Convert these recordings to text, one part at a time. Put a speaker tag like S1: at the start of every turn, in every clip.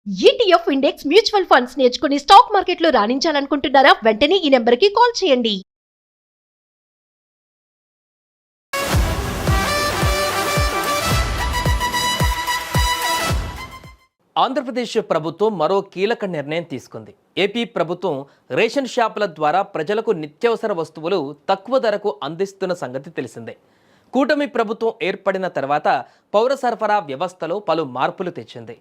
S1: ETF index mutual funds నేర్చుకుని stock మార్కెట్లో రాణించాలనుకుంటున్నారా? వెంటనే ఈ నెంబర్కి కాల్ చేయండి.
S2: ఆంధ్రప్రదేశ్ ప్రభుత్వం మరో కీలక నిర్ణయం తీసుకుంది. ఏపీ ప్రభుత్వం రేషన్ షాపుల ద్వారా ప్రజలకు నిత్యావసర వస్తువులు తక్కువ ధరకు అందిస్తున్న సంగతి తెలిసిందే. కూటమి ప్రభుత్వం ఏర్పడిన తర్వాత పౌర సరఫరా వ్యవస్థలో పలు మార్పులు తెచ్చింది.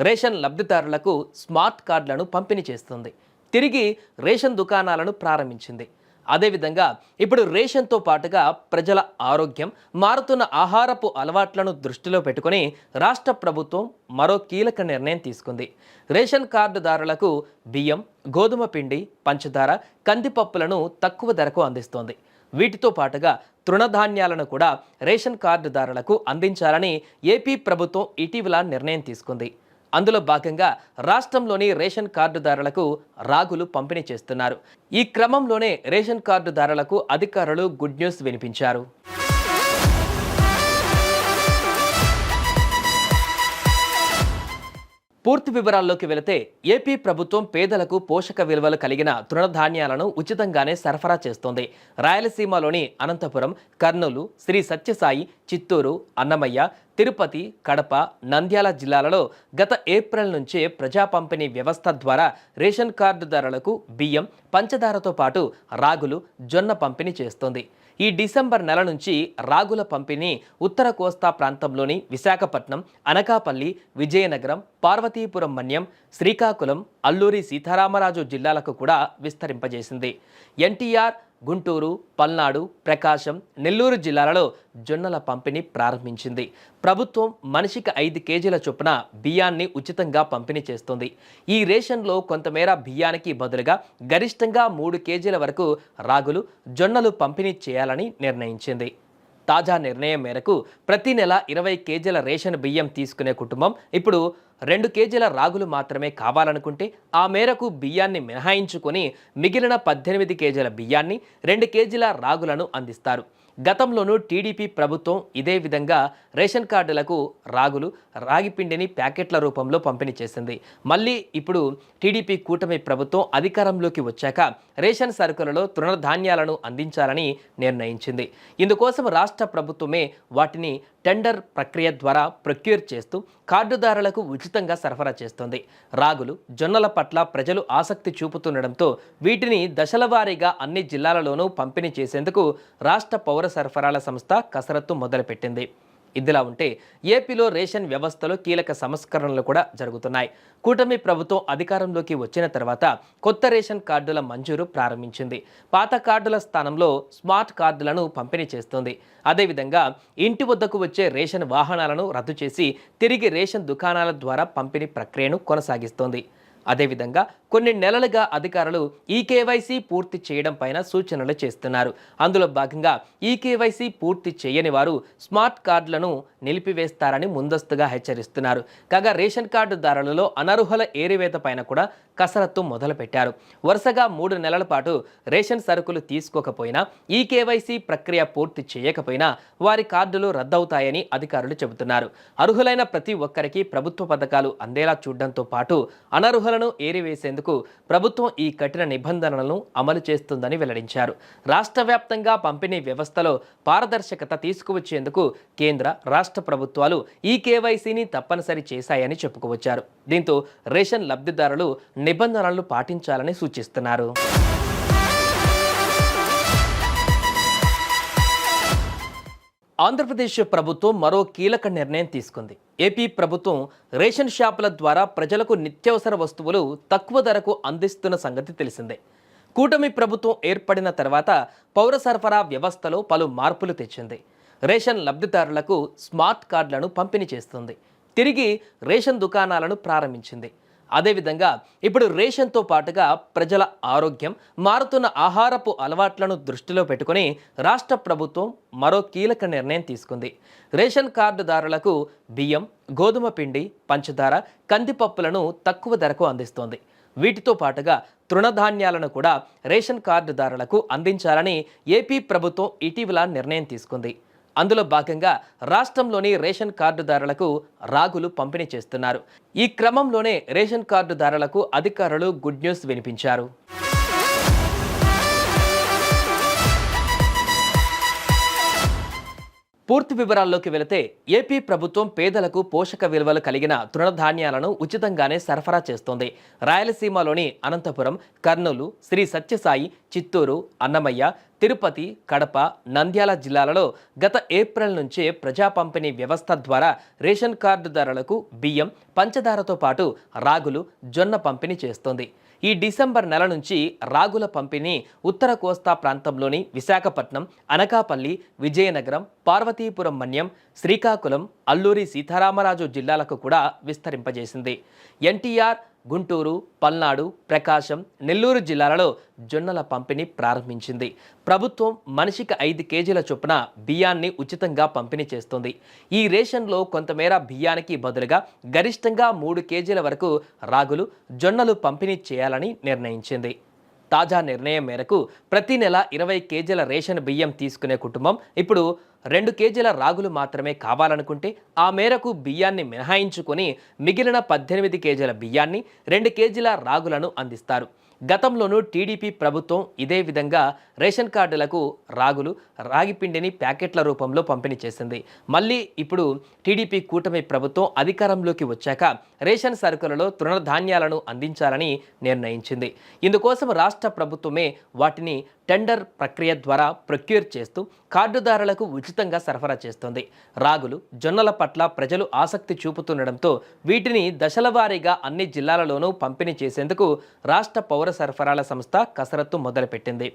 S2: రేషన్ లబ్ధిదారులకు స్మార్ట్ కార్డులను పంపిణీ చేస్తుంది. తిరిగి రేషన్ దుకాణాలను ప్రారంభించింది. అదేవిధంగా ఇప్పుడు రేషన్తో పాటుగా ప్రజల ఆరోగ్యం, మారుతున్న ఆహారపు అలవాట్లను దృష్టిలో పెట్టుకుని రాష్ట్ర ప్రభుత్వం మరో కీలక నిర్ణయం తీసుకుంది. రేషన్ కార్డుదారులకు బియ్యం, గోధుమ పిండి, పంచదార, కందిపప్పులను తక్కువ ధరకు అందిస్తోంది. వీటితో పాటుగా తృణధాన్యాలను కూడా రేషన్ కార్డుదారులకు అందించాలని ఏపీ ప్రభుత్వం ఇటీవల నిర్ణయం తీసుకుంది. అందులో భాగంగా రాష్ట్రంలోని రేషన్ కార్డుదారులకు రాగులు పంపిణీ చేస్తున్నారు. ఈ క్రమంలోనే రేషన్ కార్డుదారులకు అధికారులు గుడ్ న్యూస్ వినిపించారు. పూర్తి వివరాల్లోకి వెళితే ఏపీ ప్రభుత్వం పేదలకు పోషక విలువలు కలిగిన తృణధాన్యాలను ఉచితంగానే సరఫరా చేస్తోంది. రాయలసీమలోని అనంతపురం, కర్నూలు, శ్రీ సత్యసాయి, చిత్తూరు, అన్నమయ్య, తిరుపతి, కడప, నంద్యాల జిల్లాలలో గత ఏప్రిల్ నుంచే ప్రజా పంపిణీ వ్యవస్థ ద్వారా రేషన్ కార్డుదారులకు బియ్యం, పంచదారతో పాటు రాగులు, జొన్న పంపిణీ చేస్తోంది. ఈ డిసెంబర్ నెల నుంచి రాగుల పంపిణీ ఉత్తర కోస్తా ప్రాంతంలోని విశాఖపట్నం, అనకాపల్లి, విజయనగరం, పార్వతీపురం మన్యం, శ్రీకాకుళం, అల్లూరి సీతారామరాజు జిల్లాలకు కూడా విస్తరింపజేసింది. ఎన్టీఆర్, గుంటూరు, పల్నాడు, ప్రకాశం, నెల్లూరు జిల్లాలలో జొన్నల పంపిణీ ప్రారంభించింది. ప్రభుత్వం మనిషికి 5 కేజీల చొప్పున బియ్యాన్ని ఉచితంగా పంపిణీ చేస్తుంది. ఈ రేషన్లో కొంతమేర బియ్యానికి బదులుగా గరిష్టంగా 3 కేజీల వరకు రాగులు, జొన్నలు పంపిణీ చేయాలని నిర్ణయించింది. తాజా నిర్ణయం మేరకు ప్రతి నెల 20 కేజీల రేషన్ బియ్యం తీసుకునే కుటుంబం ఇప్పుడు 2 కేజీల రాగులు మాత్రమే కావాలనుకుంటే ఆ మేరకు బియ్యాన్ని మినహాయించుకొని మిగిలిన 18 కేజీల బియ్యాన్ని, 2 కేజీల రాగులను అందిస్తారు. గతంలోనూ టీడీపీ ప్రభుత్వం ఇదే విధంగా రేషన్ కార్డులకు రాగులు, రాగి పిండిని ప్యాకెట్ల రూపంలో పంపిణీ చేసింది. మళ్ళీ ఇప్పుడు టీడీపీ కూటమి ప్రభుత్వం అధికారంలోకి వచ్చాక రేషన్ సరుకులలో తృణధాన్యాలను అందించాలని నిర్ణయించింది. ఇందుకోసం రాష్ట్ర ప్రభుత్వమే వాటిని టెండర్ ప్రక్రియ ద్వారా ప్రొక్యూర్ చేస్తూ కార్డుదారులకు ఉచితంగా సరఫరా చేస్తోంది. రాగులు, జొన్నల పట్ల ప్రజలు ఆసక్తి చూపుతుండటంతో వీటిని దశలవారీగా అన్ని జిల్లాలలోనూ పంపిణీ చేసేందుకు రాష్ట్ర పౌర సరఫరాల సంస్థ కసరత్తు మొదలుపెట్టింది. ఇదిలా ఉంటే ఏపీలో రేషన్ వ్యవస్థలో కీలక సంస్కరణలు కూడా జరుగుతున్నాయి. కూటమి ప్రభుత్వం అధికారంలోకి వచ్చిన తర్వాత కొత్త రేషన్ కార్డుల మంజూరు ప్రారంభించింది. పాత కార్డుల స్థానంలో స్మార్ట్ కార్డులను పంపిణీ చేస్తుంది. అదేవిధంగా ఇంటి వద్దకు వచ్చే రేషన్ వాహనాలను రద్దు చేసి తిరిగి రేషన్ దుకాణాల ద్వారా పంపిణీ ప్రక్రియను కొనసాగిస్తోంది. అదేవిధంగా కొన్ని నెలలుగా అధికారులు ఈ కేవైసీ పూర్తి చేయడం పైన సూచనలు చేస్తున్నారు. అందులో భాగంగా ఈ కేవైసీ పూర్తి చేయని వారు స్మార్ట్ కార్డులను నిలిపివేస్తారని ముందస్తుగా హెచ్చరిస్తున్నారు. కాగా రేషన్ కార్డుదారులలో అనర్హుల ఏరివేత పైన కూడా కసరత్తు మొదలుపెట్టారు. వరుసగా 3 నెలల పాటు రేషన్ సరుకులు తీసుకోకపోయినా, ఈ కేవైసీ ప్రక్రియ పూర్తి చేయకపోయినా వారి కార్డులు రద్దవుతాయని అధికారులు చెబుతున్నారు. అర్హులైన ప్రతి ఒక్కరికి ప్రభుత్వ పథకాలు అందేలా చూడడంతో పాటు అనర్హులను ఏరివేసేందుకు ప్రభుత్వం ఈ కఠిన నిబంధనలను అమలు చేస్తుందని వెల్లడించారు. రాష్ట్ర వ్యాప్తంగా పంపిణీ వ్యవస్థలో పారదర్శకత తీసుకువచ్చేందుకు కేంద్ర, రాష్ట్ర ప్రభుత్వాలు ఈ కేవైసీని తప్పనిసరి చేశాయని చెప్పుకోవచ్చారు. దీంతో రేషన్ లబ్ధిదారులు నిబంధనలను పాటించాలని సూచిస్తున్నారు. ఆంధ్రప్రదేశ్ ప్రభుత్వం మరో కీలక నిర్ణయం తీసుకుంది. ఏపీ ప్రభుత్వం రేషన్ షాపుల ద్వారా ప్రజలకు నిత్యావసర వస్తువులు తక్కువ ధరకు అందిస్తున్న సంగతి తెలిసిందే. కూటమి ప్రభుత్వం ఏర్పడిన తర్వాత పౌర సరఫరా వ్యవస్థలో పలు మార్పులు తెచ్చింది. రేషన్ లబ్ధిదారులకు స్మార్ట్ కార్డులను పంపిణీ చేస్తుంది. తిరిగి రేషన్ దుకాణాలను ప్రారంభించింది. అదేవిధంగా ఇప్పుడు రేషన్తో పాటుగా ప్రజల ఆరోగ్యం, మారుతున్న ఆహారపు అలవాట్లను దృష్టిలో పెట్టుకుని రాష్ట్ర ప్రభుత్వం మరో కీలక నిర్ణయం తీసుకుంది. రేషన్ కార్డుదారులకు బియ్యం, గోధుమ పిండి, పంచదార, కందిపప్పులను తక్కువ ధరకు అందిస్తోంది. వీటితో పాటుగా తృణధాన్యాలను కూడా రేషన్ కార్డుదారులకు అందించాలని ఏపీ ప్రభుత్వం ఇటీవల నిర్ణయం తీసుకుంది. అందులో భాగంగా రాష్ట్రంలోని రేషన్ కార్డుదారులకు రాగులు పంపిణీ చేస్తున్నారు. ఈ క్రమంలోనే రేషన్ కార్డుదారులకు అధికారులు గుడ్ న్యూస్ వినిపించారు. పూర్తి వివరాల్లోకి వెళితే ఏపీ ప్రభుత్వం పేదలకు పోషక విలువలు కలిగిన తృణధాన్యాలను ఉచితంగానే సరఫరా చేస్తోంది. రాయలసీమలోని అనంతపురం, కర్నూలు, శ్రీ సత్యసాయి, చిత్తూరు, అన్నమయ్య, తిరుపతి, కడప, నంద్యాల జిల్లాలలో గత ఏప్రిల్ నుంచే ప్రజా పంపిణీ వ్యవస్థ ద్వారా రేషన్ కార్డుదారులకు బియ్యం, పంచదారతో పాటు రాగులు, జొన్న పంపిణీ చేస్తోంది. ఈ డిసెంబర్ నెల నుంచి రాగుల పంపిణీ ఉత్తర కోస్తా ప్రాంతంలోని విశాఖపట్నం, అనకాపల్లి, విజయనగరం, పార్వతీపురం మన్యం, శ్రీకాకుళం, అల్లూరి సీతారామరాజు జిల్లాలకు కూడా విస్తరింపజేసింది. ఎన్టీఆర్, గుంటూరు, పల్నాడు, ప్రకాశం, నెల్లూరు జిల్లాలలో జొన్నల పంపిణీ ప్రారంభించింది. ప్రభుత్వం మనిషికి 5 కేజీల చొప్పున బియ్యాన్ని ఉచితంగా పంపిణీ చేస్తుంది. ఈ రేషన్లో కొంతమేర బియ్యానికి బదులుగా గరిష్టంగా 3 కేజీల వరకు రాగులు, జొన్నలు పంపిణీ చేయాలని నిర్ణయించింది. తాజా నిర్ణయం మేరకు ప్రతి నెల 20 కేజీల రేషన్ బియ్యం తీసుకునే కుటుంబం ఇప్పుడు 2 కేజీల రాగులు మాత్రమే కావాలనుకుంటే ఆ మేరకు బియ్యాన్ని మినహాయించుకొని మిగిలిన 18 కేజీల బియ్యాన్ని, 2 కేజీల రాగులను అందిస్తారు. గతంలోనూ టీడీపీ ప్రభుత్వం ఇదే విధంగా రేషన్ కార్డులకు రాగులు, రాగి పిండిని ప్యాకెట్ల రూపంలో పంపిణీ చేసింది. మళ్ళీ ఇప్పుడు టీడీపీ కూటమి ప్రభుత్వం అధికారంలోకి వచ్చాక రేషన్ సరుకులలో తృణధాన్యాలను అందించాలని నిర్ణయించింది. ఇందుకోసం రాష్ట్ర ప్రభుత్వమే వాటిని టెండర్ ప్రక్రియ ద్వారా ప్రొక్యూర్ చేస్తూ కార్డుదారులకు ఉచితంగా సరఫరా చేస్తోంది. రాగులు, జొన్నల పట్ల ప్రజలు ఆసక్తి చూపుతుండడంతో వీటిని దశలవారీగా అన్ని జిల్లాలలోనూ పంపిణీ చేసేందుకు రాష్ట్ర పౌర సరఫరాల సంస్థ కసరత్తు మొదలుపెట్టింది.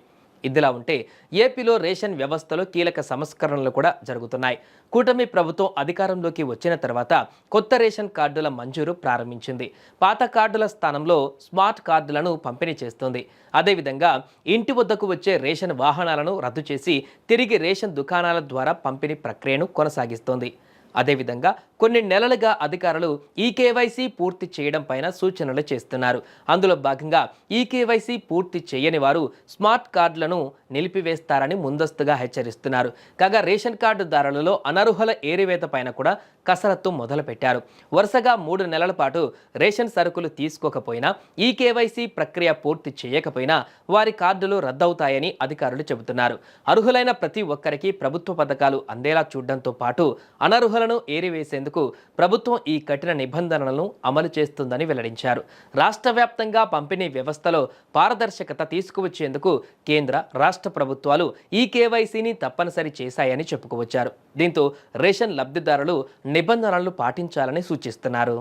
S2: ఇదిలా ఉంటే ఏపీలో రేషన్ వ్యవస్థలో కీలక సంస్కరణలు కూడా జరుగుతున్నాయి. కూటమి ప్రభుత్వం అధికారంలోకి వచ్చిన తర్వాత కొత్త రేషన్ కార్డుల మంజూరు ప్రారంభించింది. పాత కార్డుల స్థానంలో స్మార్ట్ కార్డులను పంపిణీ చేస్తుంది. అదేవిధంగా ఇంటి వద్దకు వచ్చే రేషన్ వాహనాలను రద్దు చేసి తిరిగి రేషన్ దుకాణాల ద్వారా పంపిణీ ప్రక్రియను కొనసాగిస్తోంది. అదేవిధంగా కొన్ని నెలలుగా అధికారులు ఈకేవైసీ పూర్తి చేయడం పైన సూచనలు చేస్తున్నారు. అందులో భాగంగా ఈకేవైసీ పూర్తి చేయని వారు స్మార్ట్ కార్డులను నిలిపివేస్తారని ముందస్తుగా హెచ్చరిస్తున్నారు. కాగా రేషన్ కార్డుదారులలో అనర్హుల ఏరివేత పైన కూడా కసరత్తు మొదలుపెట్టారు. వరుసగా 3 నెలల పాటు రేషన్ సరుకులు తీసుకోకపోయినా, ఈకేవైసీ ప్రక్రియ పూర్తి చేయకపోయినా వారి కార్డులు రద్దవుతాయని అధికారులు చెబుతున్నారు. అర్హులైన ప్రతి ఒక్కరికి ప్రభుత్వ పథకాలు అందేలా చూడడంతో పాటు అనర్హులను ఏరివేసేందుకు ప్రభుత్వం ఈ కఠిన నిబంధనలను అమలు చేస్తుందని వెల్లడించారు. రాష్ట్ర వ్యాప్తంగా పంపిణీ వ్యవస్థలో పారదర్శకత తీసుకువచ్చేందుకు కేంద్ర, రాష్ట్ర ప్రభుత్వాలు ఈ కేవైసీని తప్పనిసరి చేశాయని చెప్పుకోవచ్చారు. దీంతో రేషన్ లబ్ధిదారులు నిబంధనలను పాటించాలని సూచిస్తున్నారు.